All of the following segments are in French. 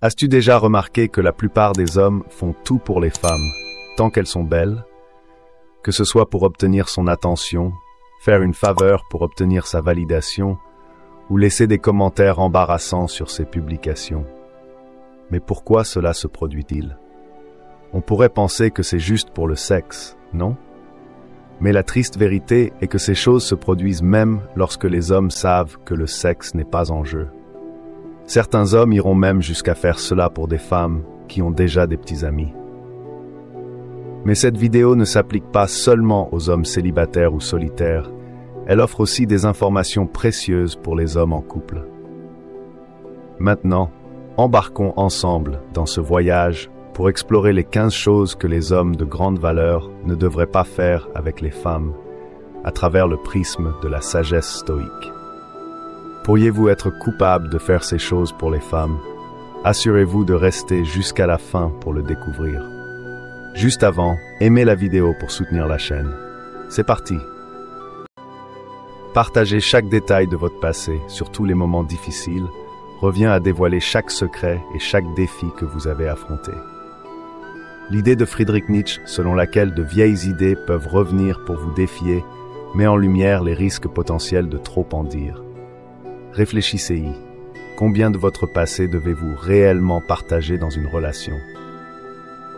As-tu déjà remarqué que la plupart des hommes font tout pour les femmes, tant qu'elles sont belles? Que ce soit pour obtenir son attention, faire une faveur pour obtenir sa validation, ou laisser des commentaires embarrassants sur ses publications. Mais pourquoi cela se produit-il? On pourrait penser que c'est juste pour le sexe, non? Mais la triste vérité est que ces choses se produisent même lorsque les hommes savent que le sexe n'est pas en jeu. Certains hommes iront même jusqu'à faire cela pour des femmes qui ont déjà des petits amis. Mais cette vidéo ne s'applique pas seulement aux hommes célibataires ou solitaires, elle offre aussi des informations précieuses pour les hommes en couple. Maintenant, embarquons ensemble dans ce voyage pour explorer les 15 choses que les hommes de grande valeur ne devraient pas faire avec les femmes, à travers le prisme de la sagesse stoïque. Pourriez-vous être coupable de faire ces choses pour les femmes? Assurez-vous de rester jusqu'à la fin pour le découvrir. Juste avant, aimez la vidéo pour soutenir la chaîne. C'est parti! Partager chaque détail de votre passé, surtout les moments difficiles, revient à dévoiler chaque secret et chaque défi que vous avez affronté. L'idée de Friedrich Nietzsche, selon laquelle de vieilles idées peuvent revenir pour vous défier, met en lumière les risques potentiels de trop en dire. Réfléchissez-y. Combien de votre passé devez-vous réellement partager dans une relation?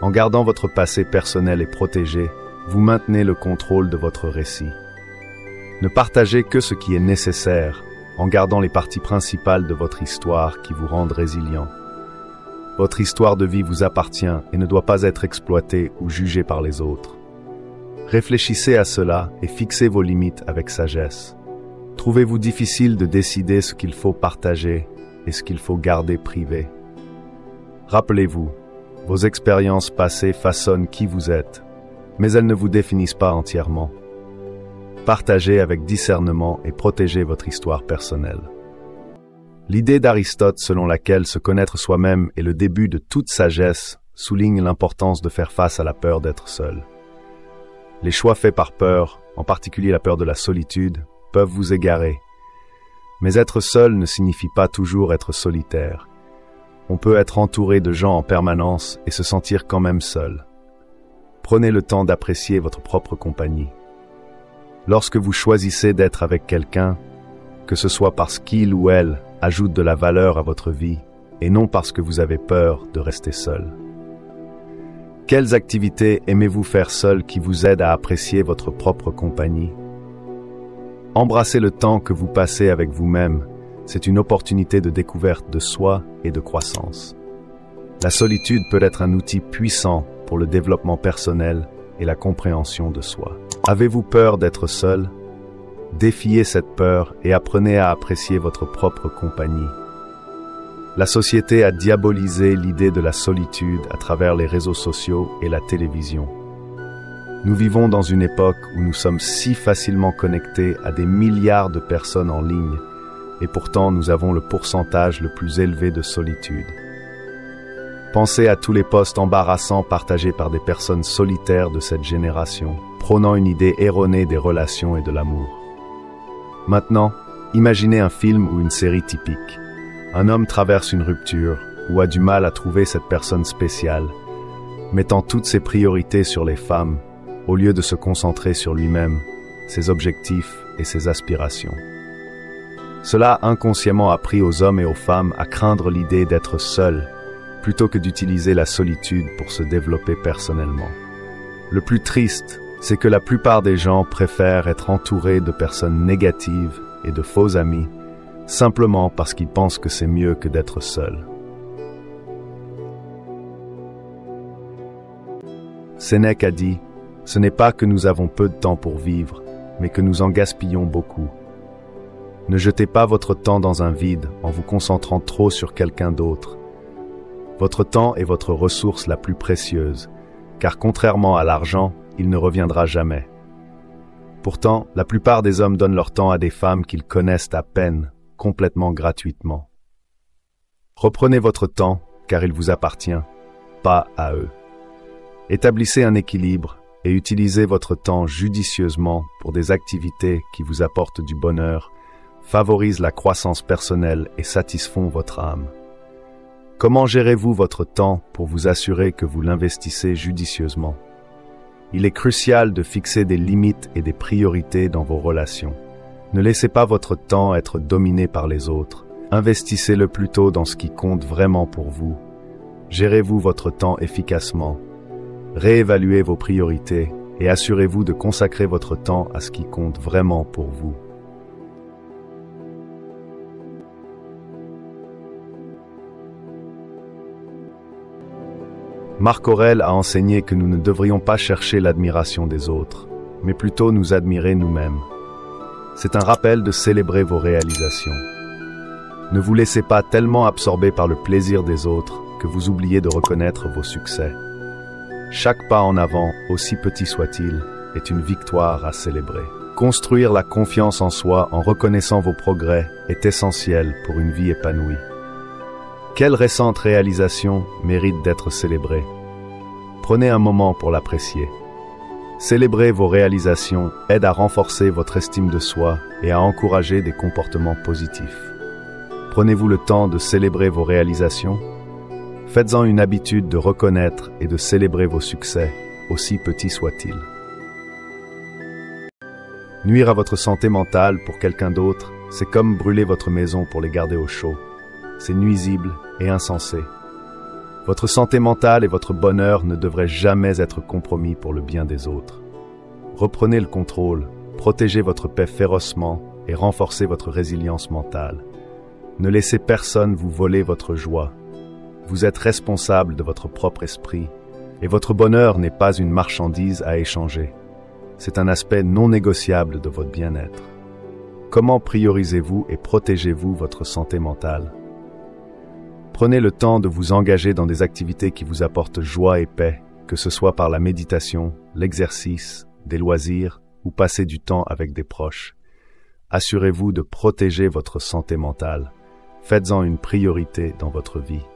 En gardant votre passé personnel et protégé, vous maintenez le contrôle de votre récit. Ne partagez que ce qui est nécessaire, en gardant les parties principales de votre histoire qui vous rendent résilient. Votre histoire de vie vous appartient et ne doit pas être exploitée ou jugée par les autres. Réfléchissez à cela et fixez vos limites avec sagesse. Trouvez-vous difficile de décider ce qu'il faut partager et ce qu'il faut garder privé? Rappelez-vous, vos expériences passées façonnent qui vous êtes, mais elles ne vous définissent pas entièrement. Partagez avec discernement et protégez votre histoire personnelle. L'idée d'Aristote selon laquelle se connaître soi-même est le début de toute sagesse souligne l'importance de faire face à la peur d'être seul. Les choix faits par peur, en particulier la peur de la solitude, peuvent vous égarer. Mais être seul ne signifie pas toujours être solitaire. On peut être entouré de gens en permanence et se sentir quand même seul. Prenez le temps d'apprécier votre propre compagnie. Lorsque vous choisissez d'être avec quelqu'un, que ce soit parce qu'il ou elle ajoute de la valeur à votre vie, et non parce que vous avez peur de rester seul. Quelles activités aimez-vous faire seul qui vous aident à apprécier votre propre compagnie? Embrassez le temps que vous passez avec vous-même, c'est une opportunité de découverte de soi et de croissance. La solitude peut être un outil puissant pour le développement personnel et la compréhension de soi. Avez-vous peur d'être seul? Défiez cette peur et apprenez à apprécier votre propre compagnie. La société a diabolisé l'idée de la solitude à travers les réseaux sociaux et la télévision. Nous vivons dans une époque où nous sommes si facilement connectés à des milliards de personnes en ligne, et pourtant nous avons le pourcentage le plus élevé de solitude. Pensez à tous les posts embarrassants partagés par des personnes solitaires de cette génération, prônant une idée erronée des relations et de l'amour. Maintenant, imaginez un film ou une série typique. Un homme traverse une rupture ou a du mal à trouver cette personne spéciale, mettant toutes ses priorités sur les femmes, au lieu de se concentrer sur lui-même, ses objectifs et ses aspirations. Cela a inconsciemment appris aux hommes et aux femmes à craindre l'idée d'être seuls, plutôt que d'utiliser la solitude pour se développer personnellement. Le plus triste, c'est que la plupart des gens préfèrent être entourés de personnes négatives et de faux amis, simplement parce qu'ils pensent que c'est mieux que d'être seuls. Sénèque a dit: « Ce n'est pas que nous avons peu de temps pour vivre, mais que nous en gaspillons beaucoup. » Ne jetez pas votre temps dans un vide en vous concentrant trop sur quelqu'un d'autre. Votre temps est votre ressource la plus précieuse, car contrairement à l'argent, il ne reviendra jamais. Pourtant, la plupart des hommes donnent leur temps à des femmes qu'ils connaissent à peine, complètement gratuitement. Reprenez votre temps, car il vous appartient, pas à eux. Établissez un équilibre et utilisez votre temps judicieusement pour des activités qui vous apportent du bonheur, favorisent la croissance personnelle et satisfont votre âme. Comment gérez-vous votre temps pour vous assurer que vous l'investissez judicieusement? Il est crucial de fixer des limites et des priorités dans vos relations. Ne laissez pas votre temps être dominé par les autres. Investissez-le plutôt dans ce qui compte vraiment pour vous. Gérez-vous votre temps efficacement. Réévaluez vos priorités et assurez-vous de consacrer votre temps à ce qui compte vraiment pour vous. Marc Aurèle a enseigné que nous ne devrions pas chercher l'admiration des autres, mais plutôt nous admirer nous-mêmes. C'est un rappel de célébrer vos réalisations. Ne vous laissez pas tellement absorber par le plaisir des autres que vous oubliez de reconnaître vos succès. Chaque pas en avant, aussi petit soit-il, est une victoire à célébrer. Construire la confiance en soi en reconnaissant vos progrès est essentiel pour une vie épanouie. Quelle récente réalisation mérite d'être célébrée? Prenez un moment pour l'apprécier. Célébrer vos réalisations aide à renforcer votre estime de soi et à encourager des comportements positifs. Prenez-vous le temps de célébrer vos réalisations? Faites-en une habitude de reconnaître et de célébrer vos succès, aussi petits soient-ils. Nuire à votre santé mentale pour quelqu'un d'autre, c'est comme brûler votre maison pour les garder au chaud. C'est nuisible et insensé. Votre santé mentale et votre bonheur ne devraient jamais être compromis pour le bien des autres. Reprenez le contrôle, protégez votre paix férocement et renforcez votre résilience mentale. Ne laissez personne vous voler votre joie. Vous êtes responsable de votre propre esprit et votre bonheur n'est pas une marchandise à échanger. C'est un aspect non négociable de votre bien-être. Comment priorisez-vous et protégez-vous votre santé mentale? Prenez le temps de vous engager dans des activités qui vous apportent joie et paix, que ce soit par la méditation, l'exercice, des loisirs ou passer du temps avec des proches. Assurez-vous de protéger votre santé mentale. Faites-en une priorité dans votre vie.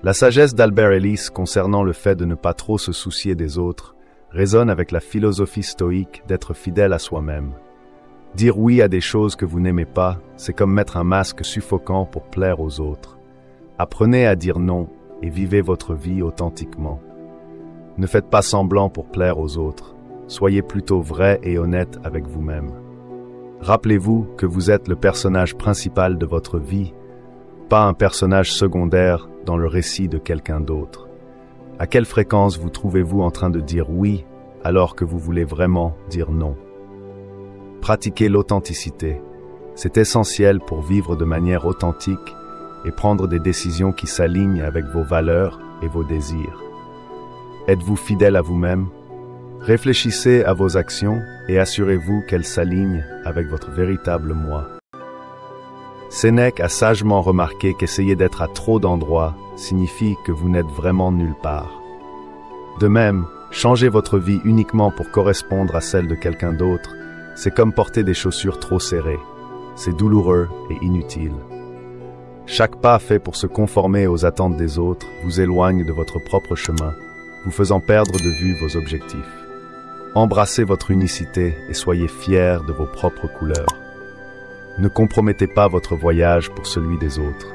La sagesse d'Albert Ellis concernant le fait de ne pas trop se soucier des autres résonne avec la philosophie stoïque d'être fidèle à soi-même. Dire oui à des choses que vous n'aimez pas, c'est comme mettre un masque suffocant pour plaire aux autres. Apprenez à dire non et vivez votre vie authentiquement. Ne faites pas semblant pour plaire aux autres. Soyez plutôt vrai et honnête avec vous-même. Rappelez-vous que vous êtes le personnage principal de votre vie, pas un personnage secondaire dans le récit de quelqu'un d'autre. À quelle fréquence vous trouvez-vous en train de dire oui alors que vous voulez vraiment dire non? Pratiquez l'authenticité. C'est essentiel pour vivre de manière authentique et prendre des décisions qui s'alignent avec vos valeurs et vos désirs. Êtes-vous fidèle à vous-même? Réfléchissez à vos actions et assurez-vous qu'elles s'alignent avec votre véritable moi. Sénèque a sagement remarqué qu'essayer d'être à trop d'endroits signifie que vous n'êtes vraiment nulle part. De même, changer votre vie uniquement pour correspondre à celle de quelqu'un d'autre, c'est comme porter des chaussures trop serrées. C'est douloureux et inutile. Chaque pas fait pour se conformer aux attentes des autres vous éloigne de votre propre chemin, vous faisant perdre de vue vos objectifs. Embrassez votre unicité et soyez fiers de vos propres couleurs. Ne compromettez pas votre voyage pour celui des autres.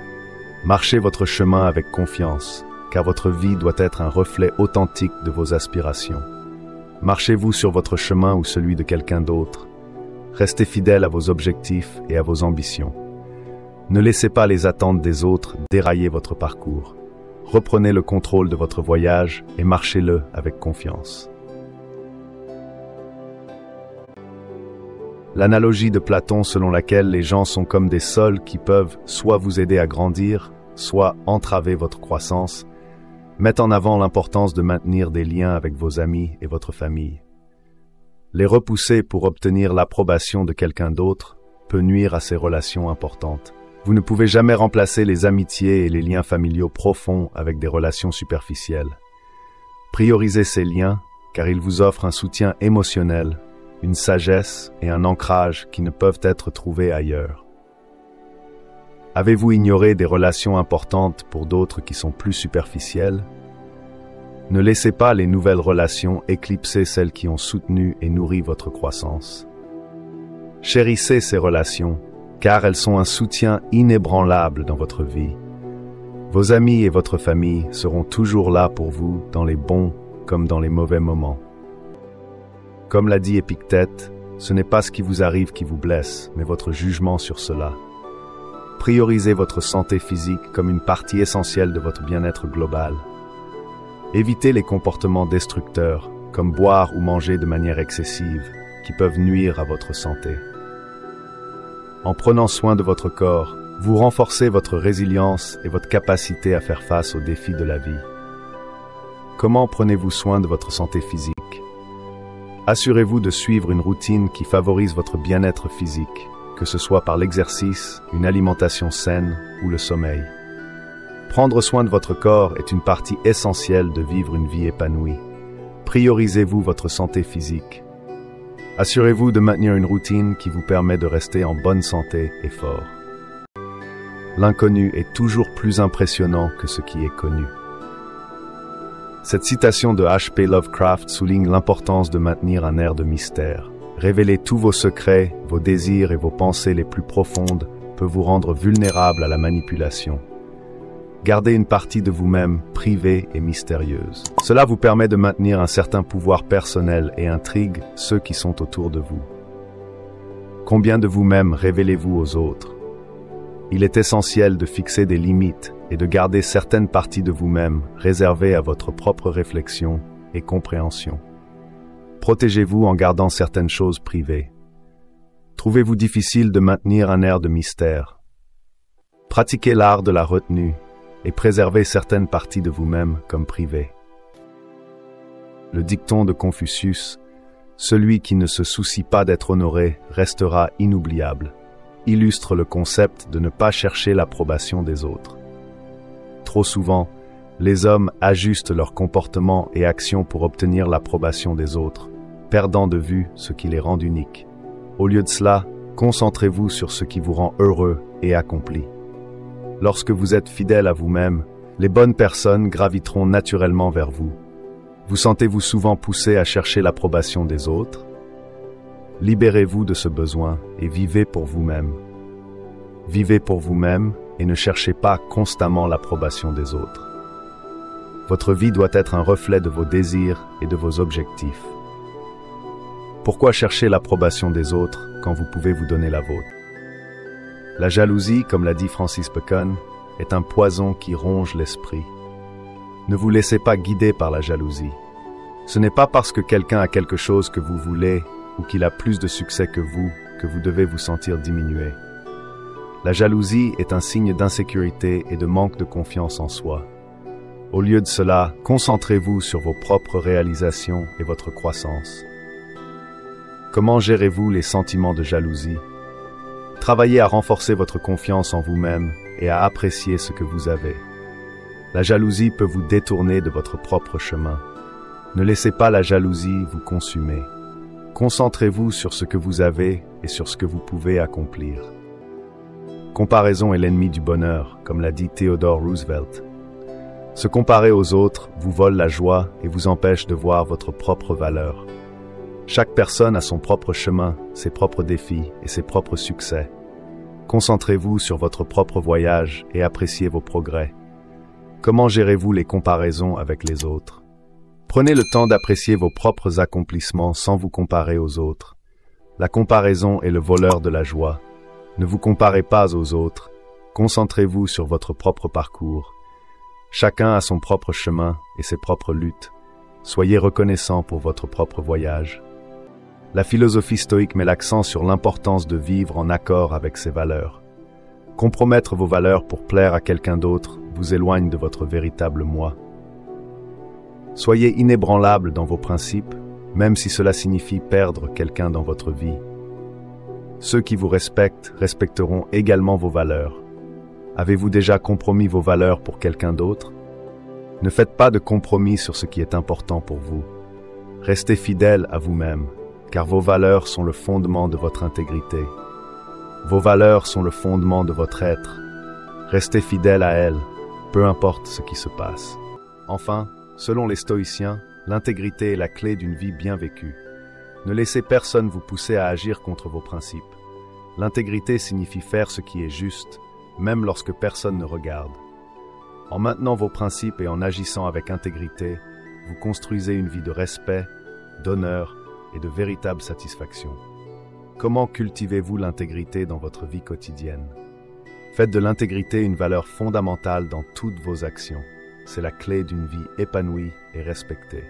Marchez votre chemin avec confiance, car votre vie doit être un reflet authentique de vos aspirations. Marchez-vous sur votre chemin ou celui de quelqu'un d'autre. Restez fidèle à vos objectifs et à vos ambitions. Ne laissez pas les attentes des autres dérailler votre parcours. Reprenez le contrôle de votre voyage et marchez-le avec confiance. L'analogie de Platon selon laquelle les gens sont comme des sols qui peuvent soit vous aider à grandir, soit entraver votre croissance, met en avant l'importance de maintenir des liens avec vos amis et votre famille. Les repousser pour obtenir l'approbation de quelqu'un d'autre peut nuire à ces relations importantes. Vous ne pouvez jamais remplacer les amitiés et les liens familiaux profonds avec des relations superficielles. Priorisez ces liens car ils vous offrent un soutien émotionnel, une sagesse et un ancrage qui ne peuvent être trouvés ailleurs. Avez-vous ignoré des relations importantes pour d'autres qui sont plus superficielles? Ne laissez pas les nouvelles relations éclipser celles qui ont soutenu et nourri votre croissance. Chérissez ces relations, car elles sont un soutien inébranlable dans votre vie. Vos amis et votre famille seront toujours là pour vous dans les bons comme dans les mauvais moments. Comme l'a dit Épictète, ce n'est pas ce qui vous arrive qui vous blesse, mais votre jugement sur cela. Priorisez votre santé physique comme une partie essentielle de votre bien-être global. Évitez les comportements destructeurs, comme boire ou manger de manière excessive, qui peuvent nuire à votre santé. En prenant soin de votre corps, vous renforcez votre résilience et votre capacité à faire face aux défis de la vie. Comment prenez-vous soin de votre santé physique? Assurez-vous de suivre une routine qui favorise votre bien-être physique, que ce soit par l'exercice, une alimentation saine ou le sommeil. Prendre soin de votre corps est une partie essentielle de vivre une vie épanouie. Priorisez-vous votre santé physique. Assurez-vous de maintenir une routine qui vous permet de rester en bonne santé et fort. L'inconnu est toujours plus impressionnant que ce qui est connu. Cette citation de H.P. Lovecraft souligne l'importance de maintenir un air de mystère. Révéler tous vos secrets, vos désirs et vos pensées les plus profondes peut vous rendre vulnérable à la manipulation. Gardez une partie de vous-même privée et mystérieuse. Cela vous permet de maintenir un certain pouvoir personnel et intrigue ceux qui sont autour de vous. Combien de vous-même révélez-vous aux autres? Il est essentiel de fixer des limites et de garder certaines parties de vous-même réservées à votre propre réflexion et compréhension. Protégez-vous en gardant certaines choses privées. Trouvez-vous difficile de maintenir un air de mystère? Pratiquez l'art de la retenue et préservez certaines parties de vous-même comme privées. Le dicton de Confucius, « Celui qui ne se soucie pas d'être honoré restera inoubliable », illustre le concept de ne pas chercher l'approbation des autres. Trop souvent, les hommes ajustent leur comportement et actions pour obtenir l'approbation des autres, perdant de vue ce qui les rend uniques. Au lieu de cela, concentrez-vous sur ce qui vous rend heureux et accompli. Lorsque vous êtes fidèle à vous-même, les bonnes personnes graviteront naturellement vers vous. Vous sentez-vous souvent poussé à chercher l'approbation des autres? Libérez-vous de ce besoin et vivez pour vous-même. Vivez pour vous-même et ne cherchez pas constamment l'approbation des autres. Votre vie doit être un reflet de vos désirs et de vos objectifs. Pourquoi chercher l'approbation des autres quand vous pouvez vous donner la vôtre? La jalousie, comme l'a dit Francis Bacon, est un poison qui ronge l'esprit. Ne vous laissez pas guider par la jalousie. Ce n'est pas parce que quelqu'un a quelque chose que vous voulez ou qu'il a plus de succès que vous devez vous sentir diminué. La jalousie est un signe d'insécurité et de manque de confiance en soi. Au lieu de cela, concentrez-vous sur vos propres réalisations et votre croissance. Comment gérez-vous les sentiments de jalousie? Travaillez à renforcer votre confiance en vous-même et à apprécier ce que vous avez. La jalousie peut vous détourner de votre propre chemin. Ne laissez pas la jalousie vous consumer. Concentrez-vous sur ce que vous avez et sur ce que vous pouvez accomplir. Comparaison est l'ennemi du bonheur, comme l'a dit Theodore Roosevelt. Se comparer aux autres vous vole la joie et vous empêche de voir votre propre valeur. Chaque personne a son propre chemin, ses propres défis et ses propres succès. Concentrez-vous sur votre propre voyage et appréciez vos progrès. Comment gérez-vous les comparaisons avec les autres? Prenez le temps d'apprécier vos propres accomplissements sans vous comparer aux autres. La comparaison est le voleur de la joie. Ne vous comparez pas aux autres. Concentrez-vous sur votre propre parcours. Chacun a son propre chemin et ses propres luttes. Soyez reconnaissant pour votre propre voyage. La philosophie stoïque met l'accent sur l'importance de vivre en accord avec ses valeurs. Compromettre vos valeurs pour plaire à quelqu'un d'autre vous éloigne de votre véritable moi. Soyez inébranlable dans vos principes, même si cela signifie perdre quelqu'un dans votre vie. Ceux qui vous respectent respecteront également vos valeurs. Avez-vous déjà compromis vos valeurs pour quelqu'un d'autre? Ne faites pas de compromis sur ce qui est important pour vous. Restez fidèle à vous-même, car vos valeurs sont le fondement de votre intégrité. Vos valeurs sont le fondement de votre être. Restez fidèle à elles, peu importe ce qui se passe. Enfin, selon les stoïciens, l'intégrité est la clé d'une vie bien vécue. Ne laissez personne vous pousser à agir contre vos principes. L'intégrité signifie faire ce qui est juste, même lorsque personne ne regarde. En maintenant vos principes et en agissant avec intégrité, vous construisez une vie de respect, d'honneur et de véritable satisfaction. Comment cultivez-vous l'intégrité dans votre vie quotidienne? Faites de l'intégrité une valeur fondamentale dans toutes vos actions. C'est la clé d'une vie épanouie et respectée.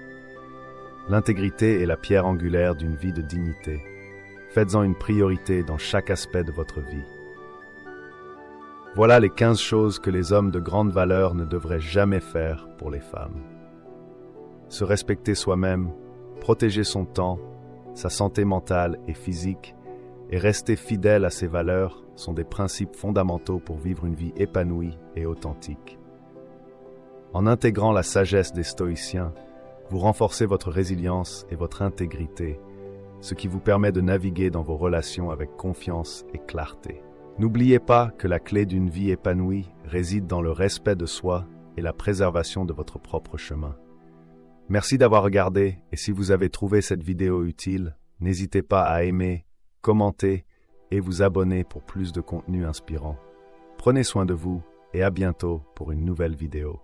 L'intégrité est la pierre angulaire d'une vie de dignité. Faites-en une priorité dans chaque aspect de votre vie. Voilà les 15 choses que les hommes de grande valeur ne devraient jamais faire pour les femmes. Se respecter soi-même, protéger son temps, sa santé mentale et physique, et rester fidèle à ses valeurs sont des principes fondamentaux pour vivre une vie épanouie et authentique. En intégrant la sagesse des stoïciens, vous renforcez votre résilience et votre intégrité, ce qui vous permet de naviguer dans vos relations avec confiance et clarté. N'oubliez pas que la clé d'une vie épanouie réside dans le respect de soi et la préservation de votre propre chemin. Merci d'avoir regardé et si vous avez trouvé cette vidéo utile, n'hésitez pas à aimer, commenter et vous abonner pour plus de contenu inspirant. Prenez soin de vous et à bientôt pour une nouvelle vidéo.